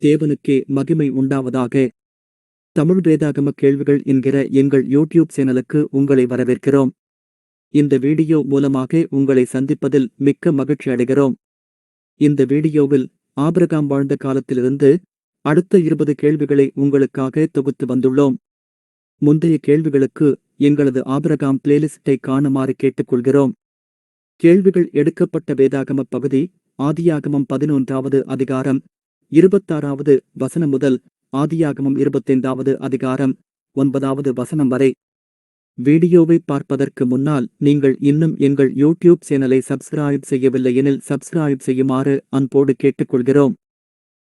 தேவனுக்கே மகிமை உண்டாவதாக. தமிழ் வேதாகம கேள்விகள் என்கிற எங்கள் யூடியூப் சேனலுக்கு உங்களை வரவேற்கிறோம். இந்த வீடியோ மூலமாக உங்களை சந்திப்பதில் மிக்க மகிழ்ச்சி அடைகிறோம். இந்த வீடியோவில் ஆபிரகாம் வாழ்ந்த காலத்திலிருந்து அடுத்த 20 கேள்விகளை உங்களுக்காக தொகுத்து வந்துள்ளோம். முந்தைய கேள்விகளுக்கு எங்களது ஆபிரகாம் பிளேலிஸ்டை காணுமாறு கேட்டுக்கொள்கிறோம். கேள்விகள் எடுக்கப்பட்ட வேதாகம பகுதி ஆதியாகமம் 11வது அதிகாரம் 26வது வசனம் முதல் ஆதியாகமம் 25வது அதிகாரம் 9வது வசனம் வரை. வீடியோவை பார்ப்பதற்கு முன்னால் நீங்கள் இன்னும் எங்கள் யூடியூப் சேனலை சப்ஸ்கிரைப் செய்யவில்லை எனில் சப்ஸ்கிரைப் செய்யுமாறு அன்போடு கேட்டுக்கொள்கிறோம்.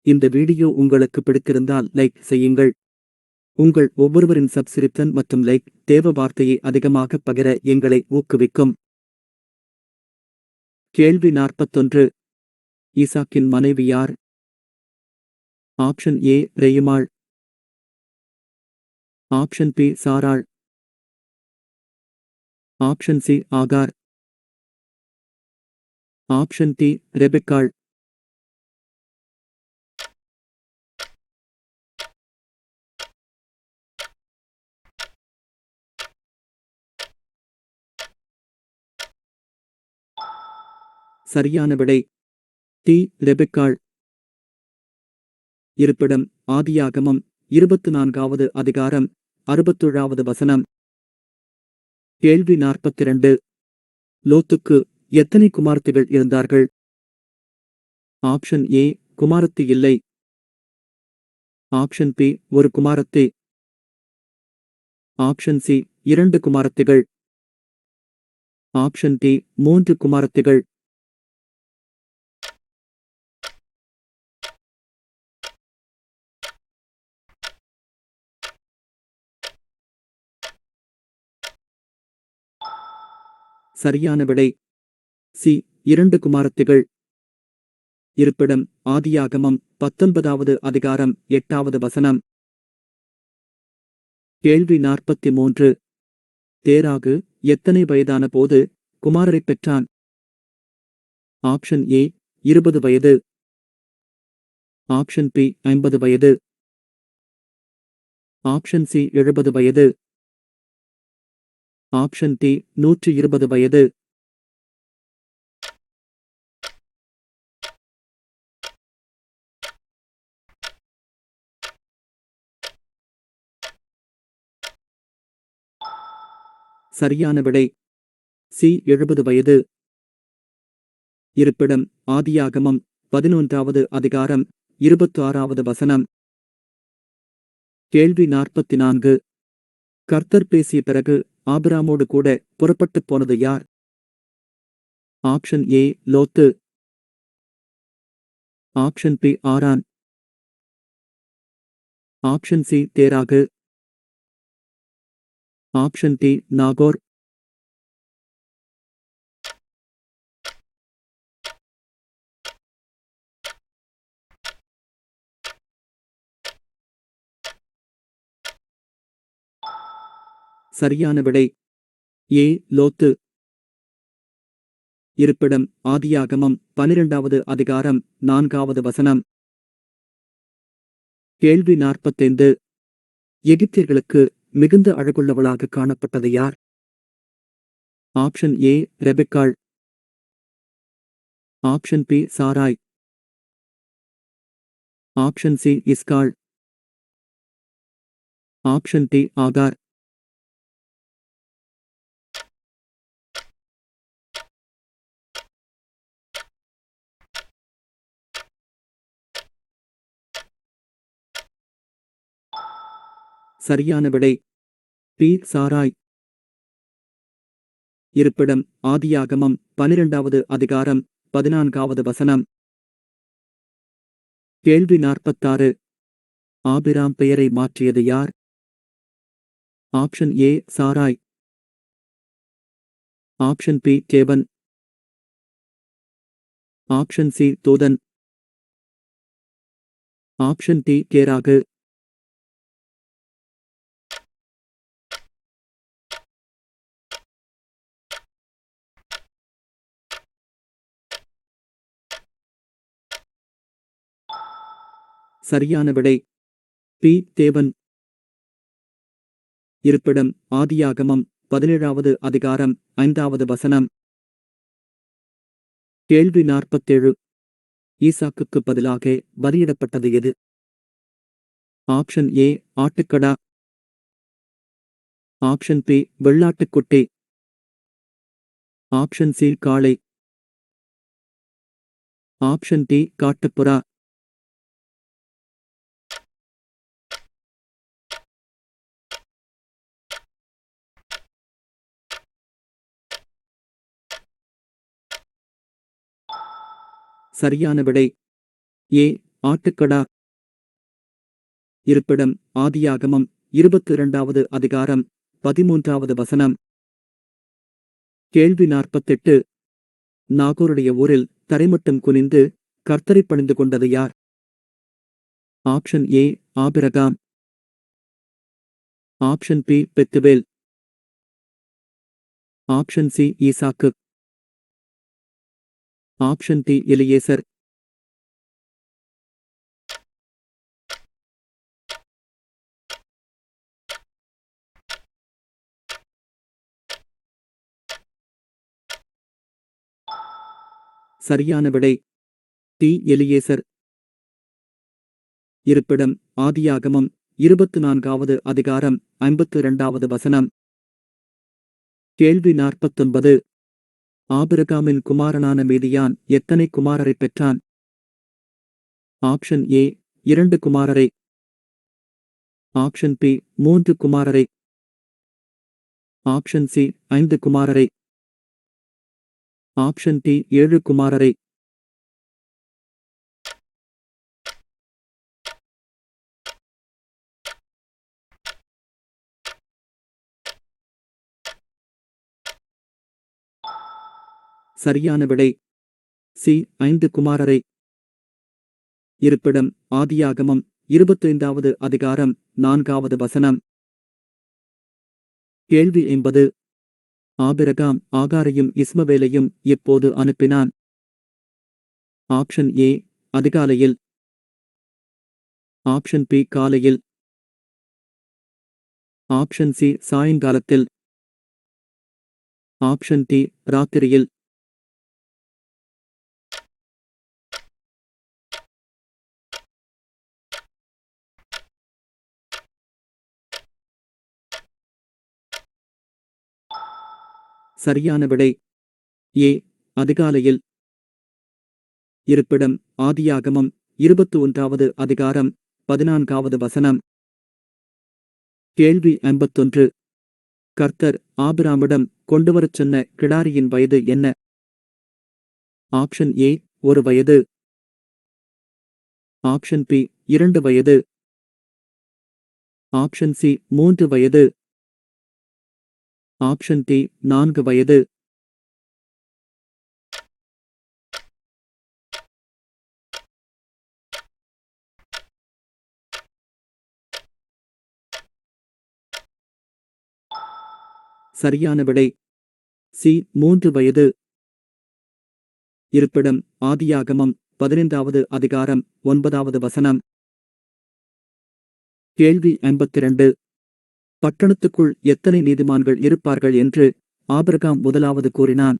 இந்த வீடியோ உங்களுக்கு பிடித்திருந்தால் லைக் செய்யுங்கள். உங்கள் ஒவ்வொருவரின் சப்ஸ்கிரிப்ஷன் மற்றும் லைக் தேவ வார்த்தையை அதிகமாக பகிர எங்களை ஊக்குவிக்கும். கேள்வி 41. ஈசாக்கின் மனைவி யார்? ஆப்ஷன் ஏ ரெயுமாள். ஆப்ஷன் பி சாராள். ஆப்ஷன் சி ஆகார். ஆப்ஷன் டி ரெபெக்காள். சரியான விடை டி ரெபெக்காள். இருப்பிடம் ஆதியாகமம் 24வது அதிகாரம் 67வது வசனம். கேள்வி 42. லோத்துக்கு எத்தனை குமாரத்திகள் இருந்தார்கள்? ஆப்ஷன் ஏ குமாரத்தி இல்லை. ஆப்ஷன் பி ஒரு குமாரத்தி. ஆப்ஷன் சி 2 குமாரத்திகள். ஆப்ஷன் டி 3 குமாரத்திகள். சரியான விடை சி 2 குமாரத்திகள். இருப்பிடம் ஆதியாகமம் 19வது அதிகாரம் 8வது வசனம். கேள்வி 43. தேராகு எத்தனை வயதான போது குமாரரைப் பெற்றான்? ஆப்ஷன் ஏ 20 வயது. ஆப்ஷன் பி 50 வயது. ஆப்ஷன் சி 70 வயது. ஆப்ஷன் டி 120 வயது. சரியான விடை சி 70 வயது. இருப்பிடம் ஆதியாகமம் 11வது அதிகாரம் 26வது வசனம். கேள்வி 44. கர்த்தர் பேசிய பிறகு ஆபிராமோடு கூட புறப்பட்டுப் போனது யார்? ஆப்ஷன் ஏ லோத்து. ஆப்ஷன் பி ஆரான். ஆப்ஷன் சி தேராகு. ஆப்ஷன் டி நாகோர். சரியான விடை ஏ லோத்து. இருப்பிடம் ஆதியாகமம் 12வது அதிகாரம் 4வது வசனம். கேள்வி 45. எகிப்தியர்களுக்கு மிகுந்த அழகுள்ளவளாக காணப்பட்டது யார்? ஆப்ஷன் ஏ ரெபெக்காள். ஆப்ஷன் பி சாராய். ஆப்ஷன் சி இஸ்காள். ஆப்ஷன் டி ஆகார். சரியான விடை பி சாராய். இருப்பிடம் ஆதியாகமம் 12வது அதிகாரம் 14வது வசனம். கேள்வி 46. ஆபிராம் பெயரை மாற்றியது யார்? ஆப்ஷன் ஏ சாராய். ஆப்ஷன் பி கேபன். ஆப்ஷன் சி தூதன். ஆப்ஷன் டி கேராகு. சரியான விடை பி. தேவன். இருப்பிடம் ஆதியாகமம் 17வது அதிகாரம் 5வது வசனம். கேள்வி 47. ஈசாக்குக்கு பதிலாக பலியிடப்பட்டது எது? ஆப்ஷன் ஏ ஆட்டுக்கடா. ஆப்ஷன் பி வெள்ளாட்டுக்குட்டி. ஆப்ஷன் சி காளை. ஆப்ஷன் டி காட்டுப்புறா. சரியான விடை ஏ ஆட்டுக்கடா. இருப்பிடம் ஆதியாகமம் 22வது அதிகாரம் 13வது வசனம். கேள்வி 48. நாகோருடைய ஊரில் தரைமட்டம் குனிந்து கர்த்தரை பணிந்து கொண்டது யார்? ஆப்ஷன் ஏ ஆபிரகாம். ஆப்ஷன் பி பெத்துவேல். ஆப்ஷன் சி ஈசாக்கு. ஆப்ஷன் டி எலியேசர். சரியான விடை டி எலியேசர். இருப்பிடம் ஆதியாகமம் 24வது அதிகாரம் 52வது வசனம். கேள்வி 49. ஆபிரகாமின் குமாரனான மீதியான் எத்தனை குமாரரைப் பெற்றான்? ஆப்ஷன் ஏ 2 குமாரரை. ஆப்ஷன் பி 3 குமாரரை. ஆப்ஷன் சி 5 குமாரரை. ஆப்ஷன் டி 7 குமாரரை. சரியான விடை சி 5 குமாரரை. இருப்பிடம் ஆதியாகமம் 25வது அதிகாரம் 4வது வசனம். கேள்வி 50. ஆபிரகாம் ஆகாரையும் இஸ்மவேலையும் எப்போது அனுப்பினான்? ஆப்ஷன் ஏ அதிகாலையில். ஆப்ஷன் பி காலையில். ஆப்ஷன் சி சாயங்காலத்தில். ஆப்ஷன் டி ராத்திரியில். சரியான விடை ஏ அதிகாலையில். இருப்பிடம் ஆதியாகமம் 21வது அதிகாரம் 14வது வசனம். கேள்வி 51. கர்த்தர் ஆபிராமிடம் கொண்டுவரச் சொன்ன கிடாரியின் வயது என்ன? ஆப்ஷன் ஏ 1 வயது. ஆப்ஷன் பி 2 வயது. ஆப்ஷன் சி 3 வயது. ஆப்ஷன் டி 4 வயது. சரியான விடை சி 3 வயது. இருப்பிடம் ஆதியாகமம் 15வது அதிகாரம் 9வது வசனம். கேள்வி 52. பட்டணத்துக்குள் எத்தனை நீதிமான்கள் இருப்பார்கள் என்று ஆபிரகாம் முதலாவது கூறினான்?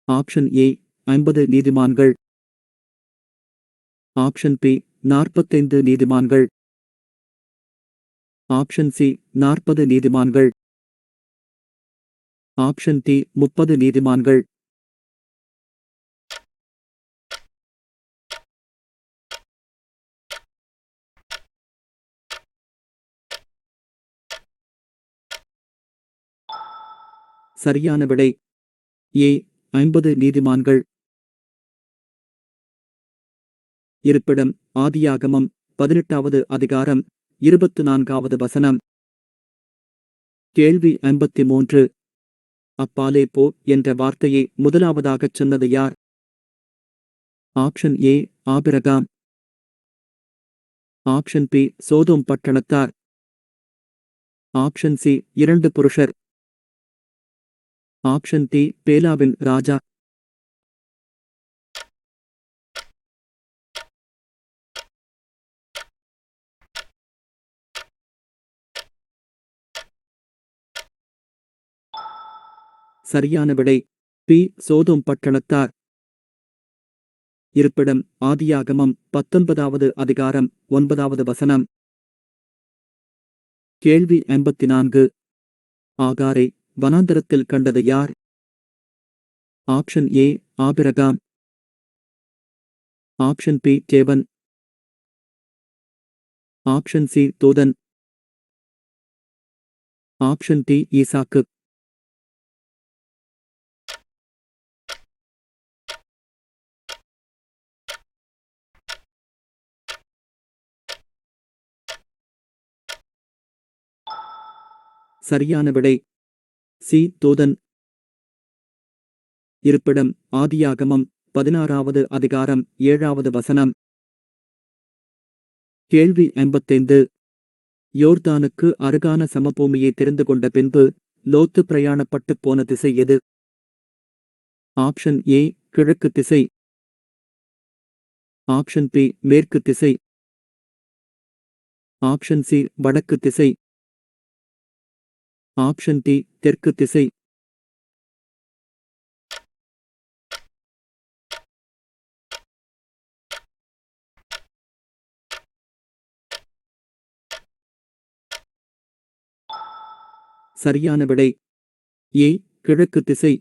ஆப்ஷன் ஏ 50 நீதிமான்கள். ஆப்ஷன் பி 45 நீதிமான்கள். ஆப்ஷன் சி 40 நீதிமான்கள். ஆப்ஷன் டி 30 நீதிமான்கள். சரியான விடை ஏ 50 நீதிமான்கள். இருப்பிடம் ஆதியாகமம் 18வது அதிகாரம் 24வது வசனம். கேள்வி 53. அப்பாலே போ என்ற வார்த்தையை முதலாவதாகச் சொன்னது யார்? ஆப்ஷன் ஏ ஆபிரகாம். ஆப்ஷன் பி சோதோம் பட்டணத்தார். ஆப்ஷன் சி 2 புருஷர். ஆப்ஷன் டி பேலாவின் ராஜா. சரியான விடை பி. சோதோம் பட்டணத்தார். இருப்பிடம் ஆதியாகமம் 19வது அதிகாரம் 9வது வசனம். கேள்வி 54. ஆகாரை வனாந்தரத்தில் கண்டது யார்? ஆப்ஷன் ஏ ஆபிரகாம். ஆப்ஷன் பி தேவன். ஆப்ஷன் சி தூதன். ஆப்ஷன் டி ஈசாக்கு. சரியான விடை சி தூதன். இருப்பிடம் ஆதியாகமம் 16வது அதிகாரம் 7வது வசனம். கேள்வி 55. யோர்தானுக்கு அருகான சமபூமியை தெரிந்து கொண்ட பின்பு லோத்து பிரயாணப்பட்டுப் போன திசை எது? ஆப்ஷன் ஏ கிழக்கு திசை. ஆப்ஷன் பி மேற்கு திசை. ஆப்ஷன் சி வடக்கு திசை. ஆப்ஷன் டி தெற்கு திசை. சரியான விடை ஏ கிழக்கு திசை.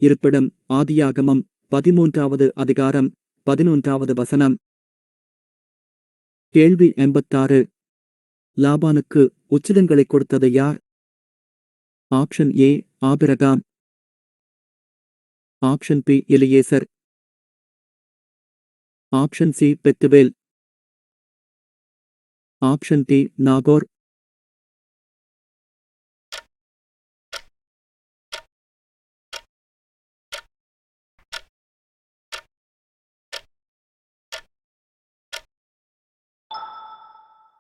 இருப்பிடம் ஆதியாகமம் 13வது அதிகாரம் 11வது வசனம். கேள்வி 56. லாபானுக்கு உச்சிதங்களை கொடுத்தது யார்? ஆப்ஷன் ஏ ஆபிரகாம். ஆப்ஷன் பி எலியேசர். ஆப்ஷன் சி பெத்துவேல். ஆப்ஷன் டி நாகோர்.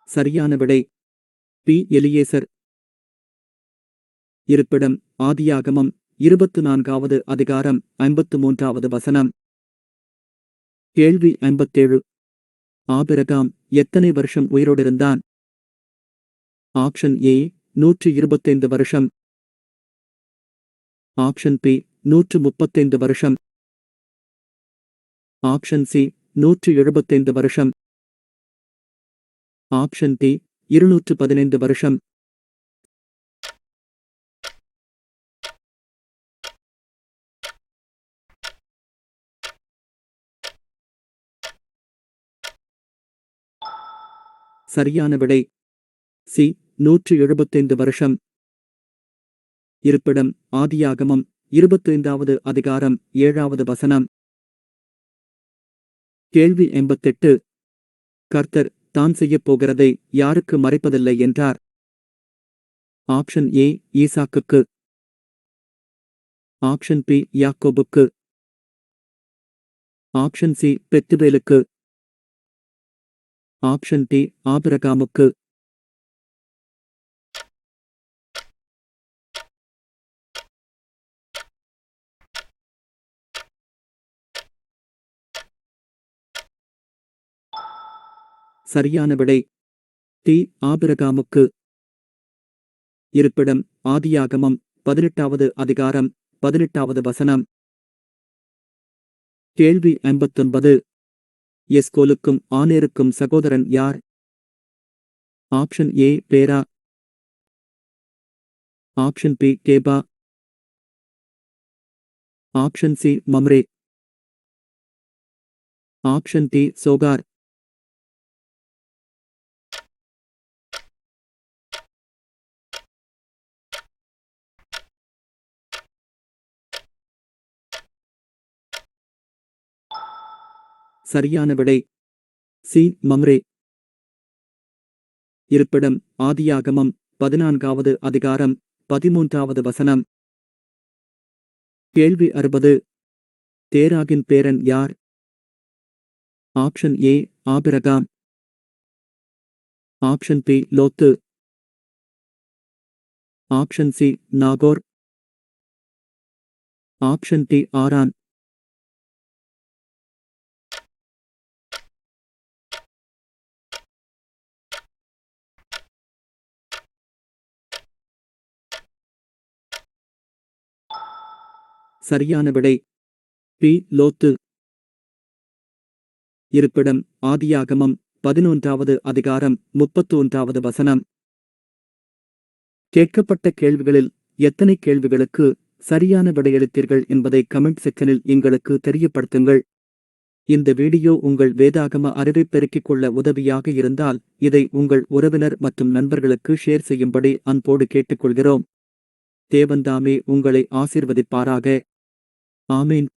சரியான விடை பி எலியேசர். இருப்பிடம் ஆதியாகமம் 24வது அதிகாரம் 53வது வசனம். கேள்வி 57. ஆபிரகாம் எத்தனை வருஷம் உயிரோடிருந்தான்? ஆப்ஷன் ஏ 125 வருஷம். ஆப்ஷன் பி 135 வருஷம். ஆப்ஷன் சி 175 வருஷம். ஆப்ஷன் டி 215 வருஷம். சரியான விடை சி 175 வருஷம். இருப்பிடம் ஆதியாகமம் 25வது அதிகாரம் 7வது வசனம். கேள்வி 88. கர்த்தர் தான் செய்யப் போகிறதை யாருக்கு மறைப்பதில்லை என்றார்? ஆப்ஷன் ஏ ஈசாக்குக்கு. ஆப்ஷன் பி யாக்கோபுக்கு. ஆப்ஷன் சி பெத்துவேலுக்கு. ஆப்ஷன் டி ஆபிரகாமுக்கு. சரியான விடை டி ஆபிரகாமுக்கு. இருப்பிடம் ஆதியாகமம் 18வது அதிகாரம் 18வது வசனம். கேள்வி 59. எஸ்கோலுக்கும் ஆனேருக்கும் சகோதரன் யார்? ஆப்ஷன் ஏ பேரா. ஆப்ஷன் பி கேபா. ஆப்ஷன் சி மம்ரே. ஆப்ஷன் டி சோகார். சரியான விடை சி மம்ரே. இருப்பிடம் ஆதியாகமம் 14வது அதிகாரம் 13வது வசனம். கேள்வி 60. தேராகின் பேரன் யார்? ஆப்ஷன் ஏ ஆபிரகாம். ஆப்ஷன் பி லோத்து. ஆப்ஷன் சி நாகோர். ஆப்ஷன் டி ஆரான். சரியான விடை பி. லோத்து. இருப்பிடம் ஆதியாகமம் 11வது அதிகாரம் 31வது வசனம். கேட்கப்பட்ட கேள்விகளில் எத்தனை கேள்விகளுக்கு சரியான விடையளித்தீர்கள் என்பதை கமெண்ட் செக்ஷனில் எங்களுக்கு தெரியப்படுத்துங்கள். இந்த வீடியோ உங்கள் வேதாகம அறிவை பெருக்கிக் கொள்ள உதவியாக இருந்தால் இதை உங்கள் உறவினர் மற்றும் நண்பர்களுக்கு ஷேர் செய்யும்படி அன்போடு கேட்டுக்கொள்கிறோம். தேவன்தாமே உங்களை ஆசீர்வதிப்பாராக. ஆமீன்.